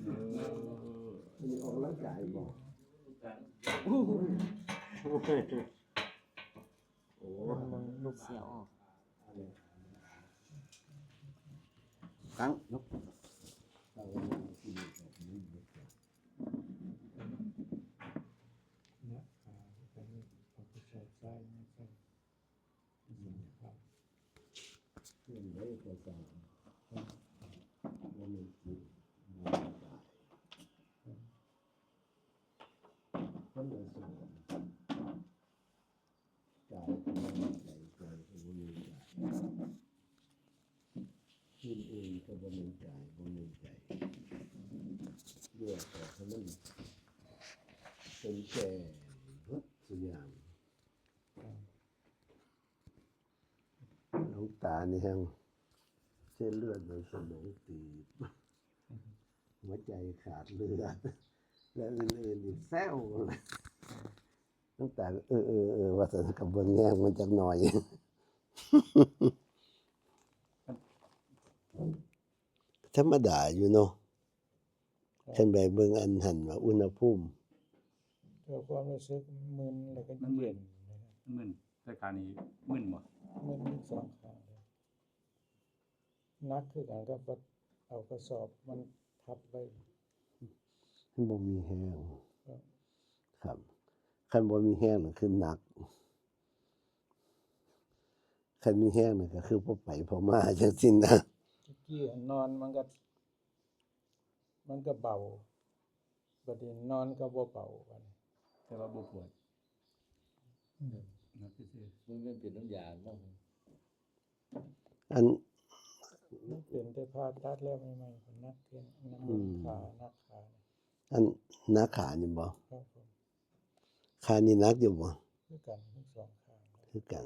มีออกกำลังกายบ่โอ้มันลูกเสียออกครั้งนกคนละส่วนกายก็ไม่มีใจใจก็ไม่มีใจขึ้นเองก็ไม่มีใจไม่มีใจด้วยแต่เพราะมันเป็นแก่วัดสุยามหลวงตานี่แห้งเส้นเลือดในสมองตีบหัวใจขาดเลือดและอื่นๆอีกแซวเลยตั้งแต่ว่าสนกับเบิ้งแง่งมันจักหน่อยธรรมดาอยู่เนาะคันไปเบิ่งอันหันว่าอุณหภูมิตัวความรู้สึกมึนแล้วก็เย็นมึนแต่การนี้มึนบ่มึนทั้งสองข้างเลยนักคือกันกับเอากระสอบมันทับไว้มันบ่มีแห้งครับคันบ่มีแห้งนั่นคือหนักคันมีแห้งนั่นก็คือบ่ไปบ่มาจังซี่นะกี้นอนมันก็เบาบัดนี้นอนก็บ่เบาบัดนี้แต่ว่าบ่ปวดนะซื่อๆมันเป็นน้ำยาเนาะอันมันเป็นแต่ผ่าตัดแล้วใหม่ๆก็นักเกินน้ำขานักขาอันนักขานี่บ่ครับผมขานี่นักอยู่บ่คือกันทั้งสองข้างคือกัน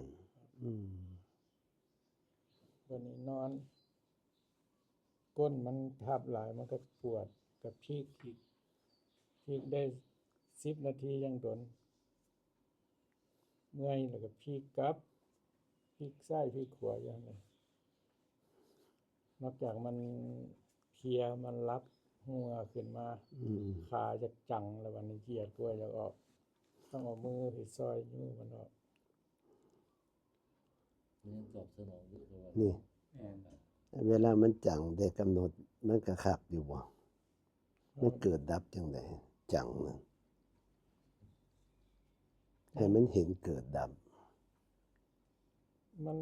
วันนี้นอนก้นมันทับหลายมันก็ปวดกับพลิกได้10 นาทียังโดนเมื่อยแล้วก็พลิกกลับพลิกซ้ายพลิกขวาอย่างนี้นอกจากมันเพลียมันรับหัวขึ้นมาขาจะจังแล้ววันนี้เหยียดกล้วยจะออกต้องเอามือไปซอยมือมันออกนี่เวลามันจังได้กำหนดมันก็คักอยู่บ่มันเกิดดับจังได๋จังนั่นให้มันเห็นเกิดดับมัน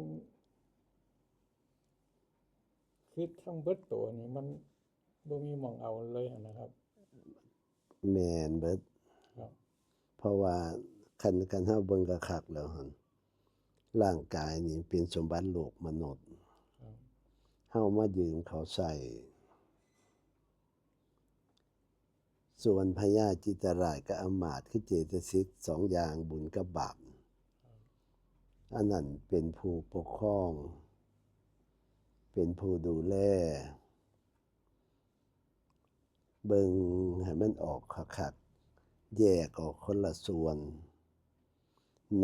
คือทั้งเบิดโตนี่มันบ่มีหม่องเอาเลยนะครับแม่นเบิดครับเพราะว่าคันเฮาเบิ่งคักๆแล้วหั่นร่างกายนี่เป็นสมบัติโลกมนุษย์เฮามายืมเขาใช้ส่วนพญาจิตราชกับอมาตย์คือเจตสิก2อย่างบุญกับบาปอันนั้นเป็นผู้ปกครองเป็นผู้ดูแลเบิ่งให้มันออกคักๆแยกออกคนละส่วน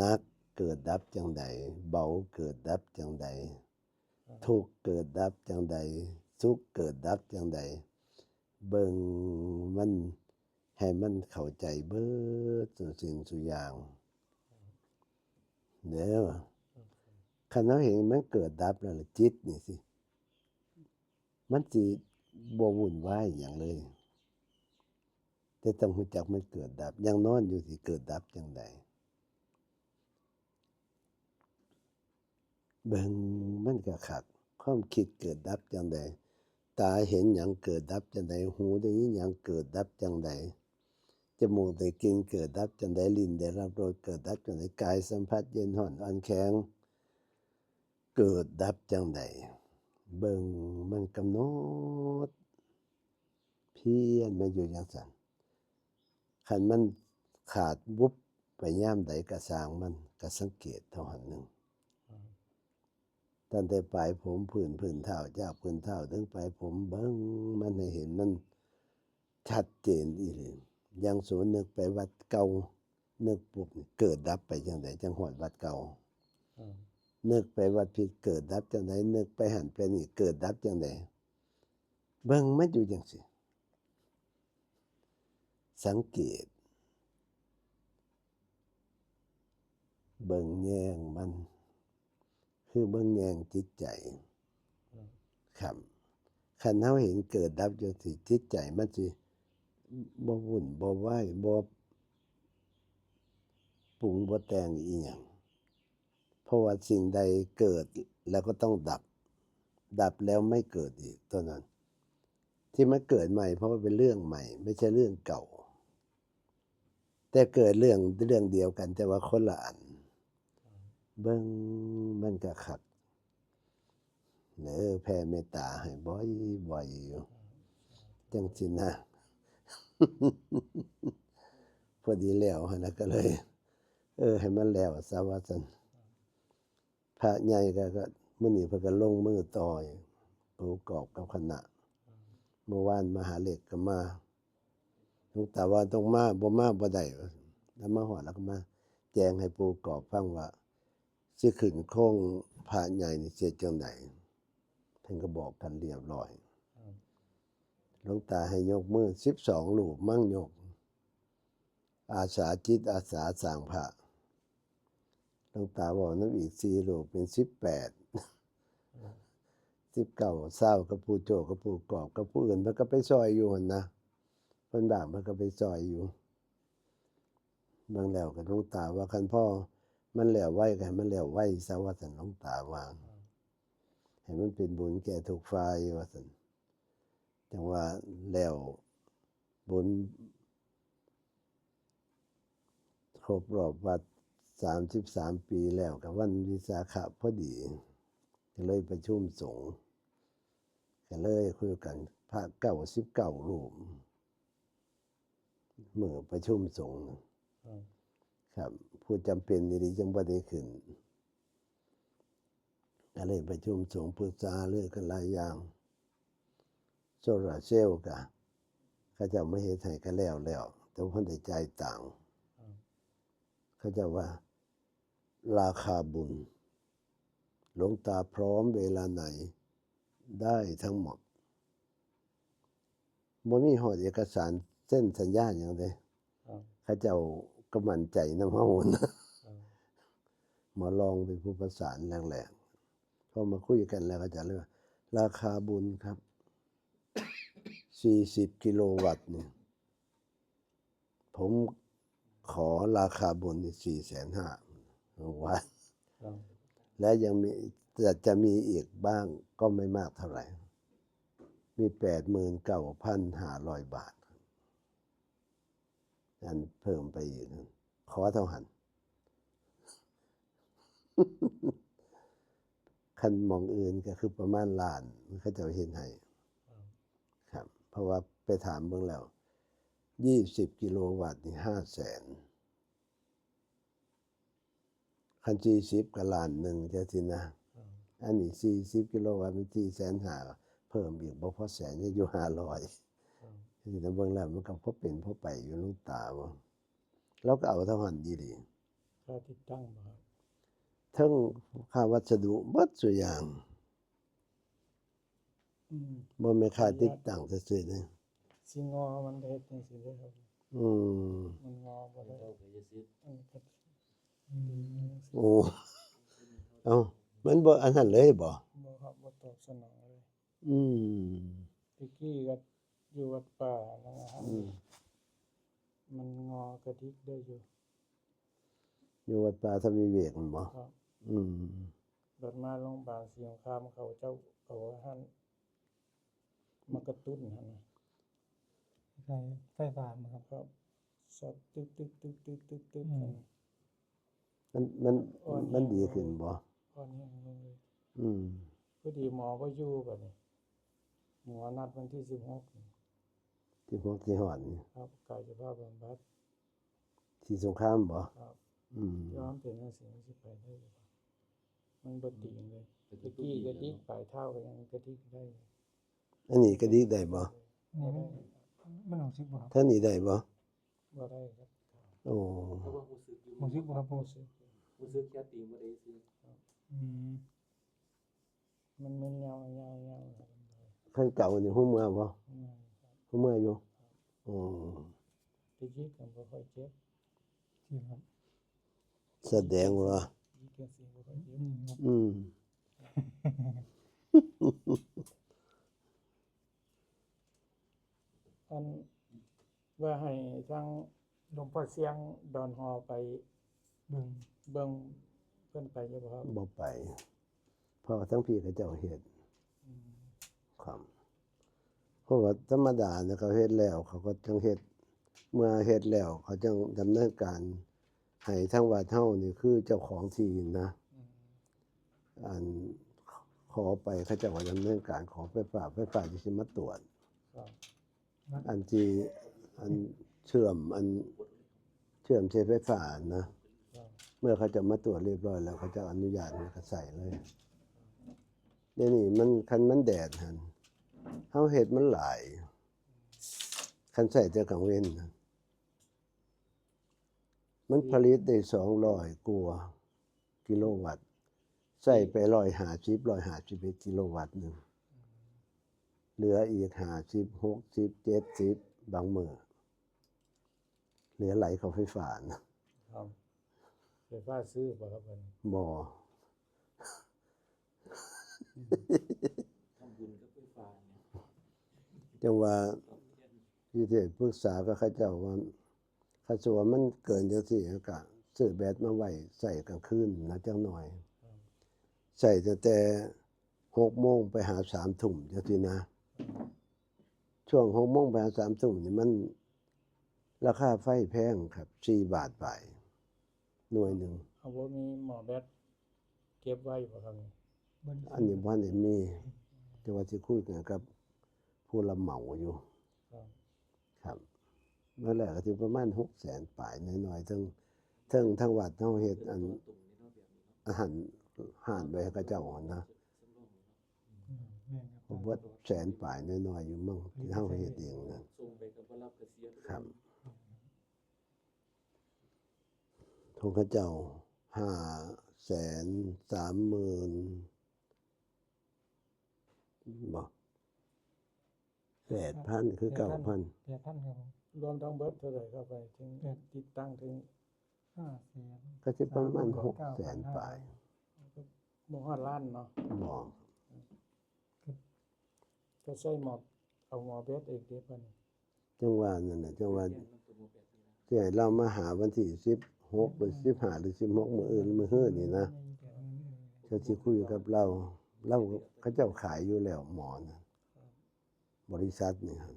นักเกิดดับจังใดเบาเกิดดับจังใดทุกข์เกิดดับจังใดสุขเกิดดับจังใดเบิ่งมันให้มันเข้าใจเบิดทุกสิ่งทุกอย่างเด้อคันเราเห็นมันเกิดดับแล้วจิตนี่สิมันสิบ่วุ่นวายหยังเลยแต่ต้องรู้จักมันเกิดดับยังนอนอยู่สิเกิดดับจังใดเบิ่งมันก็คักความคิดเกิดดับจังใดตาเห็นหยังเกิดดับจังใดหูได้ยินหยังเกิดดับจังใดจมูกได้กลิ่นเกิดดับจังใดลิ้นได้รับรสเกิดดับจังใดกายสัมผัสเย็นร้อนอ่อนแข็งเกิดดับจังใดเบิ่งมันกำหนดเพียรมาอยู่จังซั่นคันมันขาดวุบไปยามใดก็สร้างมันก็สังเกตเท่าหั้นหนึ่งตั้งแต่ปลายผมพื้นเท้าจากพื้นเท้าถึงปลายผมเบิ่งมันให้เห็นมันชัดเจนอีหลีอย่างสมมุตินึกไปวัดเก่านึกปุ๊บเกิดดับไปจังไดจังฮอดวัดเก่านึกไปวัดผิดเกิดดับจังไดนึกไปหันไปนี่เกิดดับจังไดเบิ่งมันอยู่จังซี่ สังเกตเบิ่งแยงมันคือเบิ่งแยงจิตใจครับคันเฮาเห็นเกิดดับอยู่ที่จิตใจมันสิบ่วุ่นบ่วายบ่ปรุงบ่แต่งอีหยังเพราะว่าสิ่งใดเกิดแล้วก็ต้องดับดับแล้วไม่เกิดอีกเท่านั้นที่มันเกิดใหม่เพราะว่าเป็นเรื่องใหม่ไม่ใช่เรื่องเก่าแต่เกิดเรื่องเดียวกันแต่ว่าคนละอันเบิ่งมันก็คักแผ่เมตตาให้บ่อยๆอยู่จังสินะ พอดีแล้วหั่นน่ะก็เลยให้มันแล้วซะว่าซั่นพระใหญ่ก็มื้อนี้เพิ่นก็ลงมือต่ออยู่ประกอบกับคณะเมื่อวานมหาเหล็กก็มาหลวงตาว่าต้องมาบ่ได้แล้วมาฮอดแล้วก็มาแจ้งให้ปู่กอบฟังว่าสิขึ้นโครงพระใหญ่นี่สิเฮ็ดจังไดเพิ่นก็บอกกันเรียบร้อยหลวงตาให้ยกมือ12รูปมั่งยกอาสาจิตอาสาสร้างพระหลวงตาบอกนำอีก4รูปเป็น18 19 20กับผู้โจกับผู้กอบกับผู้อื่นเพิ่นก็ไปซอยอยู่หั่นนะเพิ่นบ้างเพิ่นก็ไปซอยอยู่เบิ่งแล้วก็หลวงตาว่าคันพ่อมันแล้วไวก็ให้มันแล้วไวซะว่าซั่นหลวงตาว่าให้มันเป็นบุญแก่ทุกฝ่ายว่าซั่นจังว่าแล้วบุญครบรอบวัด33 ปีแล้วก็วันวิสาขะพอดีก็เลยประชุมสงฆ์ก็เลยคุยกันพระ99รูปมื้อประชุมสงฆ์ครับผู้จำเป็นนี่จังบ่ได้ขึ้นก็เลยประชุมสงฆ์ปรึกษาเรื่องกันหลายอย่างโซลาร์เซลล์ก็เขาเจ้ามาเฮ็ดให้ก็แล้วแต่ว่าเพิ่นได้จ่ายตังค์เขาเจ้าว่าราคาบุญหลวงตาพร้อมเวลาไหนได้ทั้งหมดบ่มีฮอดเอกสารเซ็นสัญญาหยังเดะเขาเจ้าก็มั่นใจนำเฮานะหมอรองเป็นผู้ประสานแรกๆพอมาคุยกันแล้วเขาจะเลยว่าราคาบุญครับ40 กิโลวัตต์นี่ผมขอราคาบุญนี่450,000ว่าและยังมีจะมีอีกบ้างก็ไม่มากเท่าไหร่มี 89,500 บาทอันเพิ่มไปอีกขอเท่าหัน คันหม้องอื่นก็คือประมาณล้านเขาเจ้าเฮ็ดให้ครับเพราะว่าไปถามเบิ่งแล้ว20 กิโลวัตต์นี่ 500,000คัน40ก็ล้านหนึ่งจังซี่นะอันนี้40 กิโลวัตต์มัน450,000เพิ่มอีกบ่พอแสนยังอยู่500นี่แต่เบิ่งแล้วมันก็พอเป็นพอไปอยู่หลวงตาว่าเราก็เอาเท่าหันอีหลี ค่าติดตั้งบ่ครับ ทั้งค่าวัสดุเบิดซุอย่างบ่แม่นค่าติดตั้งซื่อๆเด้ สิงอมันเฮ็ดจังซี่เด้อครับ มันงอบ่ได้โอ้เอ้ามันบ่อันนั้นเลยบ่บ่ครับบ่ตอบสนองเลย อืม ตะกี้ก็อยู่วัดป่านะครับมันงอกระดิกได้อยู่ อยู่วัดป่าธรรมวิเวกนั่นบ่ ครับ อืม รถมาโรงพยาบาลศรีสงครามเขาเจ้าเขาหั่นมากระตุ้นหั่นน่ะไฟฟ้าบ่ครับสดตึกๆๆๆมันดีขึ้นบ่ก่อนนี้เลย พอดีหมอบ่อยู่บัดนี้หมอนัดวันที่16นี่ ที่พวกที่ฮอดนี่ ครับกายภาพบำบัด ที่สงครามบ่ ครับ อืม ย้อนเป็นจังซี่มันสิไปได้อยู่บ่มันบ่ติงเลยตะกี้กระดิกปลายเท้าก็ยังกระดิกได้อยู่ อันนี้ก็ดีได้บ่ นี่มันรู้สึกบ่ครับ ท่านนี้ได้บ่ บ่ได้ครับ โอ้ รู้สึกบ่ครับรู้สึก แค่ตีบ่ได้ซื้อ มันมึนยาวครับ คันเก่านี่ฮู้เมื่อบ่ฮู้เมื่ออยู่อ๋อ ตะกี้ก็บ่ค่อยเจ็บที่ครับ แสดงว่า ยี่เกียสิบ่ค่อยเจ็บครับ อืม อันว่าให้ทางหลวงพ่อเสียงดอนฮอไปเบิ่งเพิ่นไปอยู่บ่ครับ บ่ไปเพราะว่าทั้งพี่เขาเจ้าเฮ็ด อืม ครับเพราะว่าธรรมดาเนี่ยเขาเฮ็ดแล้ว เขาก็จังเฮ็ดเมื่อเฮ็ดแล้ว เขาจังดำเนินการให้ทางวัดเฮานี่คือเจ้าของที่นะ อืม อันขอไปเขาเจ้าก็ดำเนินการขอไฟฟ้าจะสิมาตรวจ ครับ อันที่อันเชื่อมใช้ไฟฟ้านะ ครับ เมื่อเขาจะมาตรวจเรียบร้อยแล้วเขาจะอนุญาตให้เขาใส่เลยเดี๋ยวนี้มันคันมันแดดหั่นเฮาเฮ็ดมันหลายคันใส่แต่กลางเว้นน่ะมันผลิตได้200กว่ากิโลวัตต์ใส่ไป150 กิโลวัตต์หนึงเหลืออีก50 60 70บางมื้อเหลือไหลเข้าไฟฟ้านะครับ ไฟฟ้าซื้อบ่ครับเพิ่น บ่ ทำบุญกับไฟฟ้าเนี่ย จังว่า ต้องเรียน ที่ได้ปรึกษากับเขาเจ้าว่าคันสิว่ามันเกินจังซี่ก็ซื้อแบตมาไว้ใส่กลางคืนนะจังหน่อย ใส่ตั้งแต่6 โมงไปหา3 ทุ่มจังซี่นะ ช่วง6 โมงไปหา3 ทุ่มนี่มันราคาไฟแพงครับ4 บาทไปหน่วยหนึ่ง เอาบ่มีหมอแบตเก็บไว้บ่ครับนี่ อันนี้บ่ได้มีแต่ว่าสิคุยกันกับผู้รับเหมาอยู่ ครับ ครับเมื่อแรกก็สิประมาณ600,000ปลายน้อยๆทั้งวัดเฮาเฮ็ดอัน ตรงนี้เนาะแบบนี้เนาะ อาหารห่านไว้ให้เขาเจ้านะ สำรองเนาะ อืมแม่นค ผ รับ มว่า100,000ปลายน้อยๆอยู่มั่งที่เฮาเฮ็ดเองนะ ส่งไปกับว่ารับเกษียณ ครับของเขาเจ้า530,000บ่8,000คือ 9,000 8,000ครับผมรวมทั้งเบิดเท่าไหร่ครับไปถึงติดตั้งถึง500,000 ก็สิประมาณ600,000ปลาย บ่ฮอดล้านเนาะ บ่ ก็ใช้หมอเอาหมอแบตเองเด้เพิ่น จังว่านั่นน่ะจังว่า เรียนมันตัวแบบนี้นะ สิให้เรามาหาวันที่16หรือ15หรือ16มื้ออื่นมื้อฮื้อนี่นะเขาสิคุยกับเราเขาเจ้าขายอยู่แล้วหมอนะบริษัทนี่ครับ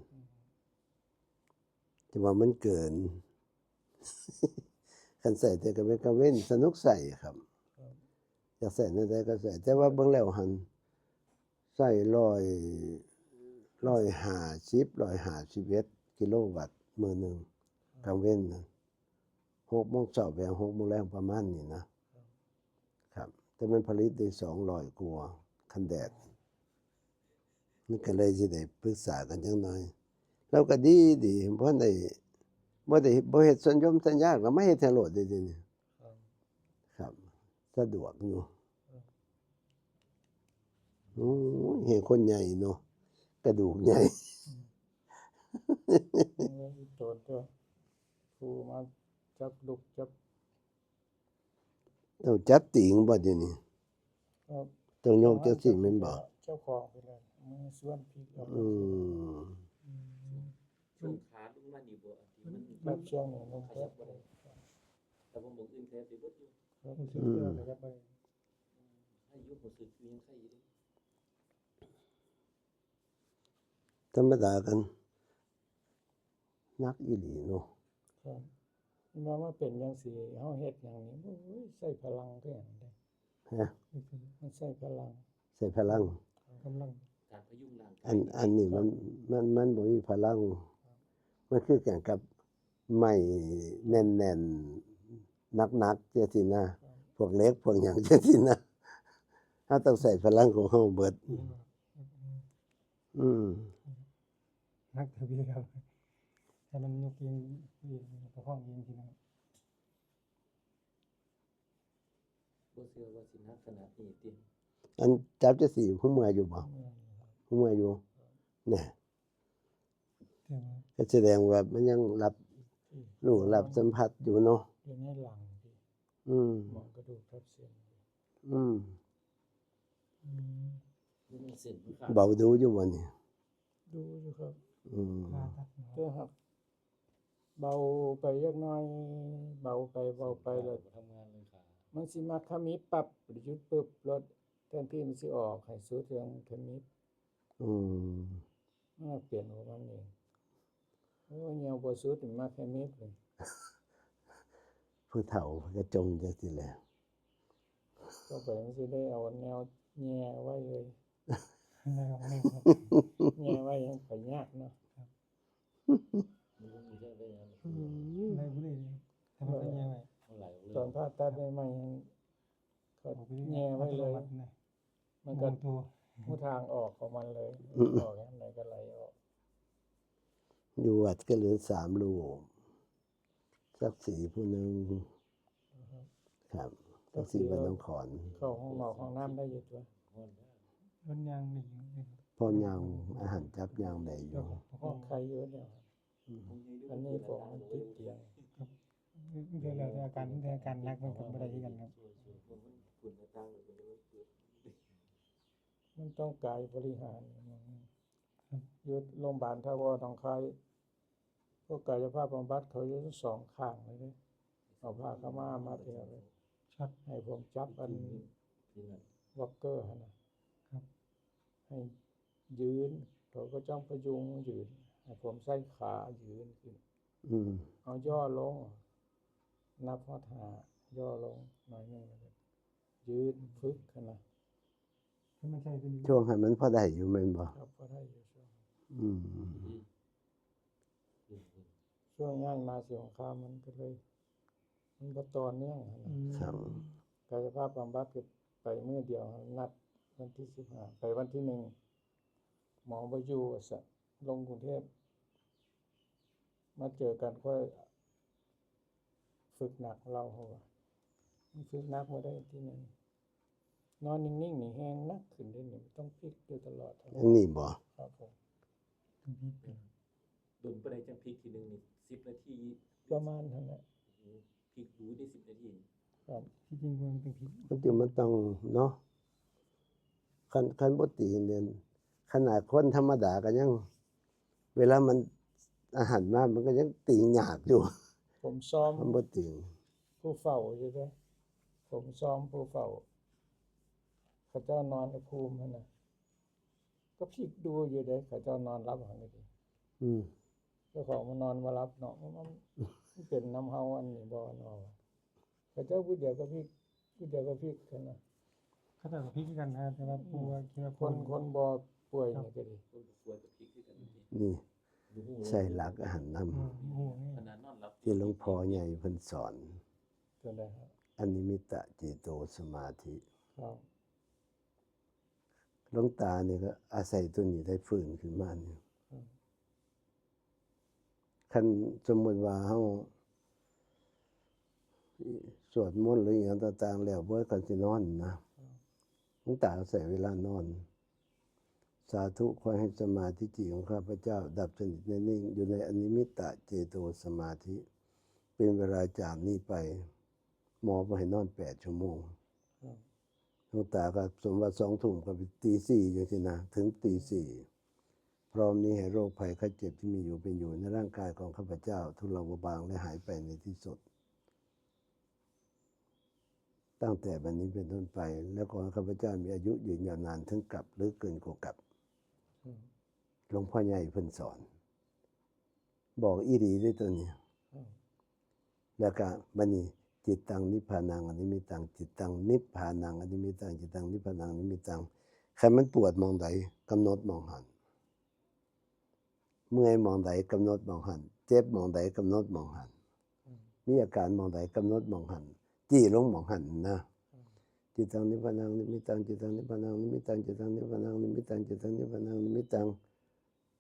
แต่ว่ามันเกิน คันใส่แต่ก็เป็นกระเว้นสนุกใส่ครับอยากใส่นั่นได้ก็ใส่แต่ว่าเบิ่งแล้วหันใส่151กิโลวัตต์มื้อหนึงกลางเว้นนะ6 โมงเช้าไป6 โมงแลงประมาณนี้นะครับแต่มันผลิตได้200กว่าคันแดดมันก็เลยสิได้ปรึกษากันจังหน่อยเราก็ดีบ่ได้บ่เฮ็ดสัญญสัญญาก็มาเฮ็ดให้โลดเดี๋ยวนี้ ครับ ครับสะดวกอยู่โอ้ยเห็นคนใหญ่เนาะกระดูกใหญ่ แล้วอีโตนตัวผู้มาจับลูกจับ ต้องจับติงบ่เดี๋ยวนี้ ครับ ต้องยกจังซี่แม่นบ่ เจ้าของไปเลยมือส่วนพริกเอา อืม ช่วงขาลงมานี่บ่อันที่มัน ครับช่วงนี้มัน ข ก็ ยับบ่ได้แต่ว่าหมองอื่นแท้สิเบิดอยู่ ครับรู้สึกเรื่องนะครับไป ให้อยู่รู้สึกคือยังไข้อยู่เด้ ธรรมดากันนักอีหลีเนาะ ครับว่าเป็นจังซี่เฮาเฮ็ดหยังนี่โอ้ยใช้พลังเท่านั้นเด้ ฮะ มันใช้พลัง ใส่พลัง กำลัง การพยุงร่างกาย อันนี้มันบ่มีพลัง มันคือกันกับไม้แน่นๆหนักๆจังซี่นะพวกเหล็กพวกหยังจังซี่นะเราต้องใส่พลังของเฮาเบิด อืม นักทวีครับถ้ามันยกเองกระห้องเองทีนะครับ บ่เชื่อว่าสิหนักขนาดนี้ติ อันจับจะสี่ผู้เมื่อยอยู่บ่ผู้เมื่อยอยู่เนี่ย แต่ว่า ก็แสดงว่ามันยังรับ พี่ รู้รับสัมผัสอยู่เนาะ อยู่ในหลังพี่ มองกระดูกทับเส้นพี่ อืม มันมีเส้นมันขาด เบาดูอยู่บ่นี่ ดูอยู่ครับ อืม เด้อครับ เบาไปจักหน่อย เบาไปแล้ว ทำงานเลยขา มันสิมาขมิบปั๊บหรือหยุดปึ๊บรถแทนที่มันสิออกให้สุดเรื่องขมิบ อืม มันก็เปลี่ยนของมันเองโอ้ยแนวบ่สุดนี่มาขมิบเลย ผู้เฒ่าก็จมจังซี่แหละ ต่อไปมันสิได้เอาแนวแย่ไว้เลย แย่ไว้ยังไปยากเนาะ มันก็มีเรื่องได้งาน ได้บ่ได้เลยทำไมเป็นยังไง เท่าไหร่เลย ตอนผ่าตัดใหม่ๆยังก็แย่ไว้เลย มันก็ ตัว ผู้ทางออกของมันเลยออกอย่างไหนก็ไหลออก อยู่วัดก็เหลือ3รูปสักสีผู้หนึงครับสักสีบ้านหนองขอน เข้าห้องหมอกห้องน้ำได้อยู่ตัว มันยังหนีอยู่ พอยังอาหารจับยังได้อยู่ ห้องใครเยอะเนี่ยครับอันนี้ผมมันติดเตียง เดี๋ยวเราอาการหนักมันกับอะไรกันครับ ฝุ่นต่างๆมัน มันต้องกายบริหารอยู่โรงพยาบาลท่าวอหนองคายพวกกายภาพบำบัดเขาอยู่ทั้งสองข้างเลยเด้เอาผ้าขาวม้ามัดเอวเลย ช็อต ให้ผมจับอัน ที่นั่น วอลเกอร์หั่นน่ะให้ยืนเขาก็จ้องประยุงยืนให้ผมใส่ขายืนขึ้น อืม เอาย่อลง นับฮอด5ย่อลงหน่อยหนึงแล้วก็ยืนฝึกหั่นน่ะ ที่มันใช่ตัวนี้ ช่วงให้มันพอได้อยู่แม่นบ่ ครับพอได้อยู่ช่วง อืม ช่วงง่ายมาสิของข้ามมันก็เลย มันบ่ต่อเนื่องหั่นน่ะ ครับ กายภาพบำบัดก็ไปมื้อเดียวนัดวันที่15ไปวันที่1หมอบ่อยู่ว่าซั่นลงกรุงเทพมาเจอกันค่อยฝึกหนักเราเขาว่ามันฝึกหนักบ่ได้ที่นึงนอนนิ่งๆนี่แฮงหนักขึ้นได้นี่ต้องพลิกอยู่ตลอด อันนี้บ่ ครับผม โดนไปได้จังพริกทีนึงนี่10 นาที ประมาณนั้นแหละ พริกดูได้10 นาที ครับ ที่จริงมันเป็นพิษ มันต้องเนาะคันบ่ตีเรียนขนาดคนธรรมดาก็ยัง เวลามันอาหารมามันก็ยังตียากอยู่ ผมซ้อม มันบ่ตี ผู้เฝ้าอยู่เด้อผมซ้อมผู้เฝ้าเขาเจ้านอนในภูมินั่นน่ะก็พลิกดูอยู่เด้อเขาเจ้านอนรับหันนี่ดิ อืม เจ้าของมันนอนมารับเนาะมันเป็นน้ำเฮาอันนี้บ่เนาะเขาเจ้าผู้เดียวก็พลิกกันนะ เขาแต่พิษกันนะแต่ว่าปูคิดว่า คนบ่ป่วยนี่ก็ดี คนป่วยกับพริกคือกันนี่ นี่ ดูหู ใส่หลักอาหารนำ โอ้นี่ ขนาดนอนหลับ ที่หลวงพ่อใหญ่เพิ่นสอน ตัวใดครับ อนิมิตเจโตสมาธิ ครับ หลวงตานี่ก็อาศัยตัวนี้ได้ฟื้นขึ้นมานี่คันสมมุติว่าเฮาสวดมนต์หรือหยังต่างๆแล้วบ่ก็สินอนนะหลวงตาใส่เวลานอน สาธุขอให้สมาธิจิตของข้าพเจ้า ดับสนิทนิ่งอยู่ในอนิมิตเจโตสมาธิ เป็นเวลาจากนี้ไป หมอบ่ให้นอน8 ชั่วโมง ครับ หลวงตาก็สมว่า2 ทุ่มก็ไปตี 4จังซี่นะถึงตี 4พร้อมนี้ให้โรคภัยไข้เจ็บที่มีอยู่เป็นอยู่ในร่างกายของข้าพเจ้า ทุเลาเบาบางและหายไปในที่สุด ตั้งแต่บัดนี้เป็นต้นไป แล้วขอให้ข้าพเจ้ามีอายุยืนยาวนานถึงกับหรือเกินกว่ากับ หลวงพ่อใหญ่เพิ่นสอน บอกอีหลีด้วยตัวนี้ แล้วก็บัดนี้จิตตังนิพพานังอนิมิตังจิตตังนิพพานังอนิมิตังจิตตังนิพพานังอนิมิตังใครมันปวดมองใดกำหนดมองหันเมื่อยมองใดกำหนดมองหันเจ็บมองใดกำหนดมองหันมีอาการมองใดกำหนดมองหันจี้ลงมองหันนะจิตตังนิพพานังนิมิตังจิตตังนิพพานังนิมิตังจิตตังนิพพานังนิมิตังจิตตังนิพพานังนิมิตัง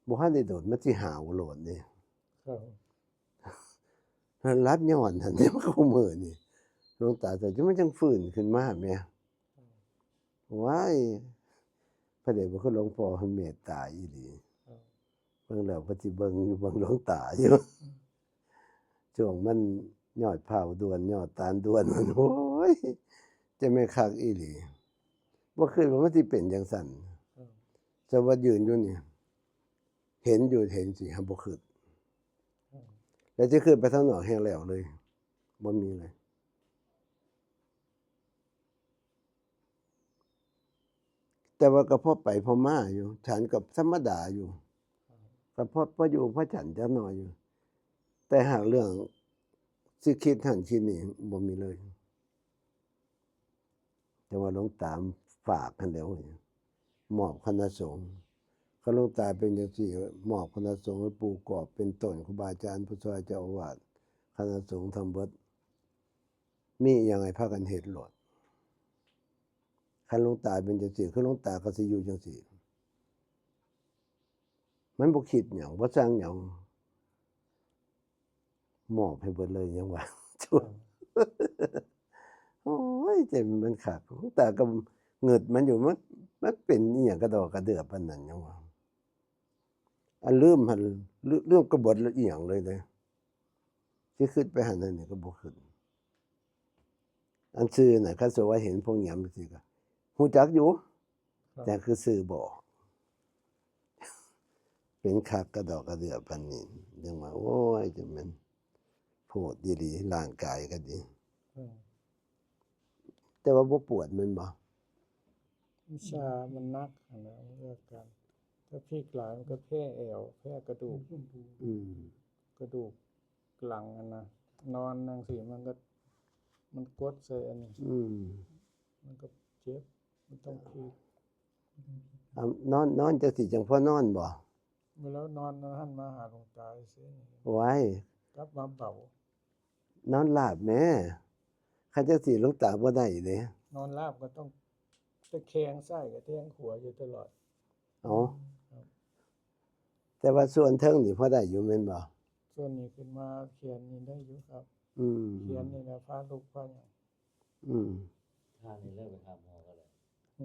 บ่ทันได้โดดมันสิหาวโหลดนี่ ครับ รับย้อนหั่นนี่มันเข้ามือนี่หลวงตาแต่จะมันจังฟื้นขึ้นมาแหมว้ายพระเดชพระคุณหลวงพ่อเพิ่นเมตตาอีหลี ครับ เบิ่งแล้วก็สิเบิ่งอยู่เบิ่งหลวงตาอยู่ ช่วงมันยอดเผาด่วนยอดตาลด่วนมันโอ้ยจะแม่นคักอีหลีบ่คิดว่ามันสิเป็นจังซั่น ครับ แต่ว่ายืนอยู่นี่เห็นอยู่เห็นสิหั้นบ่คิด ครับ แล้วสิขึ้นไปทางนอกแฮ่งแล้วเลยบ่มีเลย แต่ว่าก็พอไปพอมาอยู่ ฉันก็ธรรมดาอยู่ ก็พออยู่พอฉันจักหน่อยอยู่ แต่หากเรื่องสิคิดหั้นคิดนี่บ่มีเลย แต่ว่าหลวงตาฝากหั้นแหล้วมอบคณะสงฆ์คันหลวงตาเป็นจังซี่มอบคณะสงฆ์ให้ปู่กอบเป็นต้นครูบาอาจารย์ผู้ช่วยเจ้าอาวาสคณะสงฆ์ทั้งเบิดมีอิหยังให้พากันเฮ็ดโลดคันหลวงตาเป็นจังซี่คือหลวงตาก็สิอยู่จังซี่มันบ่คิดหยังบ่สร้างหยังมอบให้เบิดเลยยังว่า โอ้ยใจมันคักหลวงตาก็เงิดมันอยู่มันเป็นอิหยังกระดอกกระเดือปานนั้นยังว่าอันลืมหันลืมกบฏแล้วอิหยังเลยเด้สิคิดไปหันนั่นนี่ก็บ่คิดอันชื่อน่ะคันสว่าเห็นพวกหยำจังซี่ก็ฮู้จักอยู่ ครับ แต่คือชื่อบ่ออกเป็นคักกระดอกกระเดือปานนี้ยังว่าโอ้ยจะแม่นโพดอีหลีร่างกายก็ดี ครับ แต่ว่าบ่ปวดแม่นบ่ วิชามันนักอะนะมันเลือกกัน ถ้าพลิกหลายมันก็แพ้แอวแพ้กระดูก อืม กระดูกหลังอะนะนอนจังซี่มันกดใส่อันนี้ อืม มันก็เจ็บมันต้องพลิก นอนจังสิจังพอนอนบ่ เมื่อแล้วนอนหันมาหาหลวงตาซื่อ ไว้ กลับมาเบาน อนหลับแหม่คันจังสิหลวงตาบ่ได้เด้ นอนราบก็ต้องตะแคงซ้ายกับแทงขวาอยู่ตลอด อ๋อ ครับ แต่ว่าส่วนเทิงนี่พอได้อยู่แม่นบ่ ส่วนนี้ขึ้นมาเขียนนี่ได้อยู่ครับ อืม เขียนนี่นะพาลูกพาหยัง อืม ถ้านี่เลิกไปหาหมอก็เลย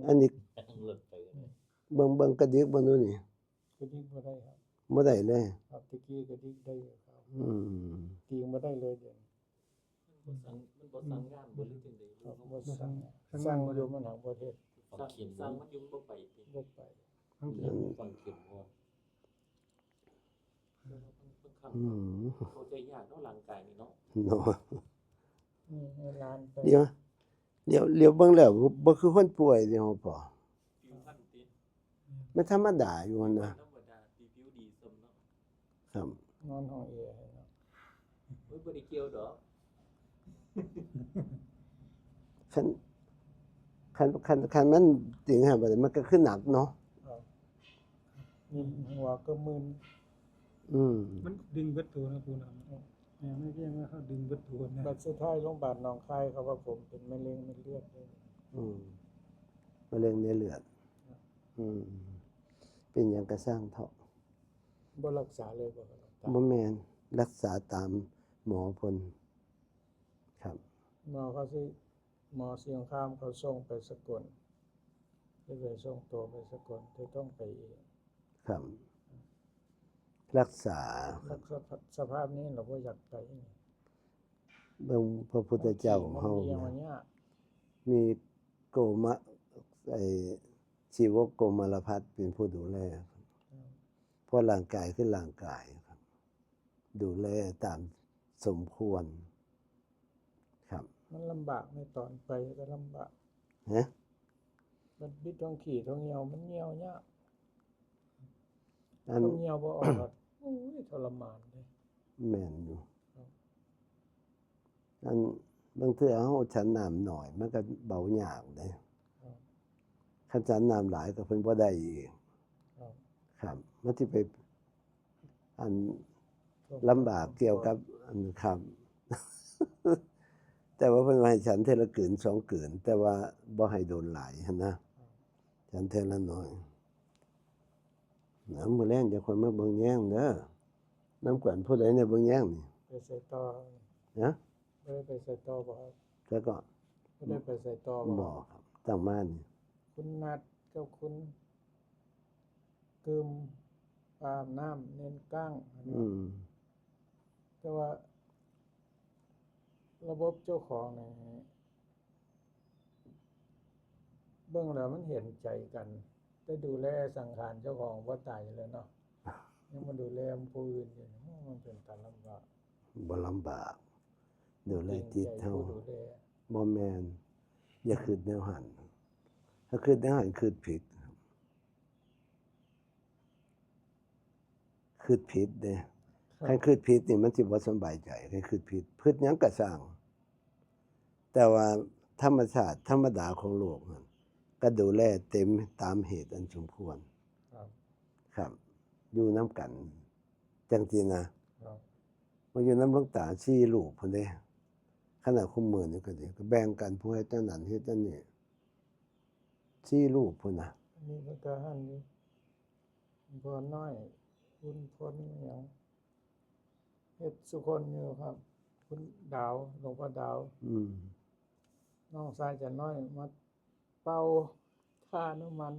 อันนี้ ต้องเลิกไปก็เลย เบิ่งกระดิกบ่นู่นนี่ กระดิกบ่ได้ครับ บ่ได้เลย ครับตะกี้กระดิกได้อยู่ครับ อืม ตีงบ่ได้เลยเดี๋ยวนี้ มันบ่สั่งงานบ่หรือจังได๋ ครับบ่สั่งสั่งอยู่มันหางบ่เฮ็ด สั่งสั่งมันอยู่มันบ่ไปติ บ่ไป ทั้ง เรื่องฟังเข็มบ่ค่อนข้าง อืม เข้าใจยากเนาะร่างกายนี่เนาะ เนาะ นี่ให้หลานไป เดี๋ยวเบิ่งแล้วบ่คือคนป่วยเด้อพ่อ ผิวพรรณติ มันธรรมดาอยู่หั่นนะ ธรรมดาที่ผิวดีสมเนาะ ครับ นอนห้องแอร์ให้เนาะ เฮ้ยบ่ได้เกี่ยวดอก คันมันจริงฮะบัดนี้มันก็คือหนักเนาะ ครับนี่หัวก็มึน อืม มันดึงเบิดตัวนะปูนะไม่เรียกว่าเขาดึงเบิดตัวนะ บัดสุดท้ายโรงพยาบาลหนองคายเขาว่าผมเป็นมะเร็งเม็ดเลือดเลย อืมมะเร็งในเลือด อืม เป็นหยังก็สร้างเถาะ บ่รักษาเลยบ่ครับ บ่แม่นรักษาตามหมอเพิ่นครับ หมอเขาสิหมอเสียงข้ามเขาส่งไปสกลได้ไปส่งตัวไปสกลจะต้องไปเอง ครับ รักษา รักษาสภาพนี้เราบ่อยากไปนี่ เบิ่งพระพุทธเจ้าเฮา มันเอียงมันยาก มีโกมะไอ้ชีวโกมารพัฒน์เป็นผู้ดูแลเพราะร่างกายคือร่างกายครับ ดูแลตามสมควร ครับ มันลำบากในตอนไปก็ลำบาก ฮะ มันบิดท้องขี่ท้องเหี่ยวมันเหี่ยวยาก อัน ท้องเหี่ยวบ่ออกอะโอ้ยทรมานเลย แม่นอยู่ ครับ อันบางเทื่อเฮาฉันน้ำหน่อย มันก็เบายากเด้ ครับ คันฉันน้ำหลายก็เพิ่นบ่ได้อีก ครับ ครับ มันสิไปอันลำบากเกี่ยวกับอันครับ แต่ว่าเพิ่นว่าให้ฉันเทอละกืน2กืน แต่ว่าบ่ให้โดนหลายหั้นนะฉันเทอละน้อยน้ำมื้อแลงจะค่อยมาเบิ่งแย่งเด้อน้ำกวนผู้ใดเนี่ยเบิ่งแย่งนี่ ไปใส่ต่อ นะ บ่ได้ไปใส่ต่อบ่ครับ แล้วก็ บ่ได้ไปใส่ต่อบ่ บ่ครับตั้งมานี่ คุณนัดกับคุณกึมอาบน้ำเน้นก้างอันนี้ อืม แต่ว่า บบเจ้าของนี่เบิ่งแล้วมันเห็นใจกันได้ดูแลสังขารเจ้าของบ่ตายเลยเนาะยังมาดูแลผู้อื่นอยู่มันเป็นตาลำบาก บ่ลำบากดูแลจิตเฮา ผู้ดูแล บ่แม่นอย่าคิดแนวหันถ้าคิดแนวหันคิดผิดคิดผิดเด้ใครคิดผิดนี่มันสิบ่สำบายใจใครคิดผิดคิดหยังก็สร้าง แต่ว่าธรรมชาติธรรมดาของโลกนั่นก็ดูแลเต็มตามเหตุอันสมควร ครับ ครับอยู่นํกันจังซี่นะครับ มาอยู่นำหลวงตา4ลูกพุ่นเด้ขณะคุมมือนี่ก็ดีก็แบ่งกันผู้เฮ็ดจังนั้นเฮ็ดจังนี้4ลูกพุ่นน่ะ อันนี้ก็หันอยู่บ่น้อยคุณพลหยังเฮ็ดสุคนอยู่ครับ คุณดาวหลวงพ่อดาว น้องชายจะน้อยมาเป่าค่าน้ำมัน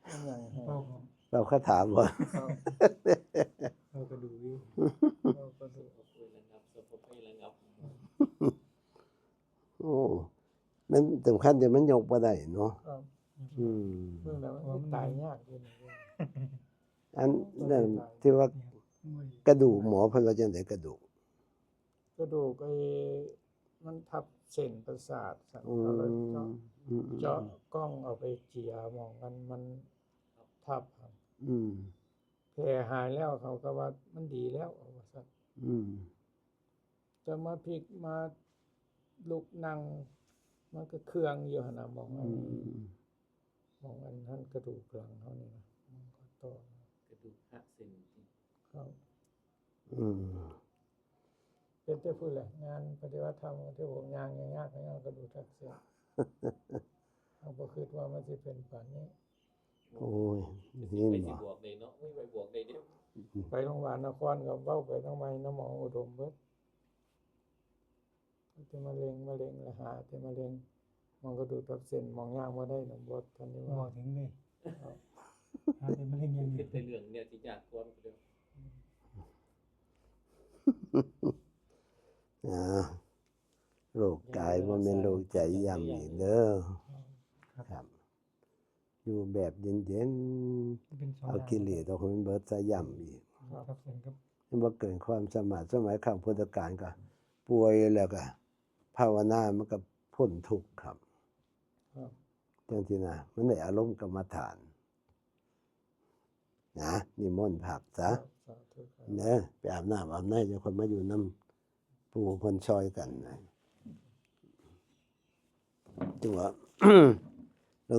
นั่นอย่างให้ เป้าของ เราคาถามบ่ ครับ เราก็ดูวิว เราก็ดู ขอบคุณนะครับสปอร์ตให้ระงับ โอ้มันสำคัญแต่มันยกบ่ได้เนาะ ครับ อืม เรื่องแล้วมันตายยากอยู่นะ อันนั้นที่ว่า ไม่ กระดูกหมอเพิ่นว่าจังได๋กระดูก กระดูกไอ้มันทับเส้นประสาทสั่น อื เขาเลย มอืม เจาะกล้องเอาไปเจียมองมันทับครับ อืม แผลหายแล้วเขาก็ว่ามันดีแล้วเอาว่าซั่น อืม จะมาพลิกมาลุกนั่งมันก็เครื่องอยู่หั่นน่ะมองอันนี้มองอันนั้นกระดูกหลังเขานี่นะมันก็ต่อก ระดูกหักเส้นที่ ครับ อืม เป็นแต่พูดแหละงานปฏิบัติธรรมที่ผมยางยากๆให้เอากระดูกทักเส้นเอาบ่คิดว่ามันสิเป็นปานนี้ โอ้ย สิ นี่ ไป บ่ สิบวกได้เนาะไม่ไปบวกได้เด้อ ไปโรงพยาบาลนครก็เว้าไปทำไมน้ำหมออุดมเบิดแต่มะเร็งละหาแต่มะเร็งมองกระดูกทับเส้นมองย่างบ่ได้นำบ่ทันนี้ บอ ว่า กถึงเลยหาแต่มะเร็งยังอ เป็ ยู่ นแต่เรื่องเนี่ยที่ยากกว่าเด้อ โรคกายบ่แม่นโรคใจย่ำอีกเด้อครับ อยู่แบบเย็น เป็นสอ ๆ ง เอากิเลสเอาของมันเบิดซะย่ำอีก ครับเส้นกับ มันบ่เกินความสามารถสมัยข้างพุทธกาลก็ป่วยแล้วก็ภาวนามันก็พ้นทุกข์ครับ ครับ จังซี่นะมันได้อารมณ์กรรมฐานนะนิมนต์พักซะ สาธุครับ เด้อไปอาบน้ำอาบในจะคนมาอยู่นำปู่เพิ่นซอยกันนะจังว่า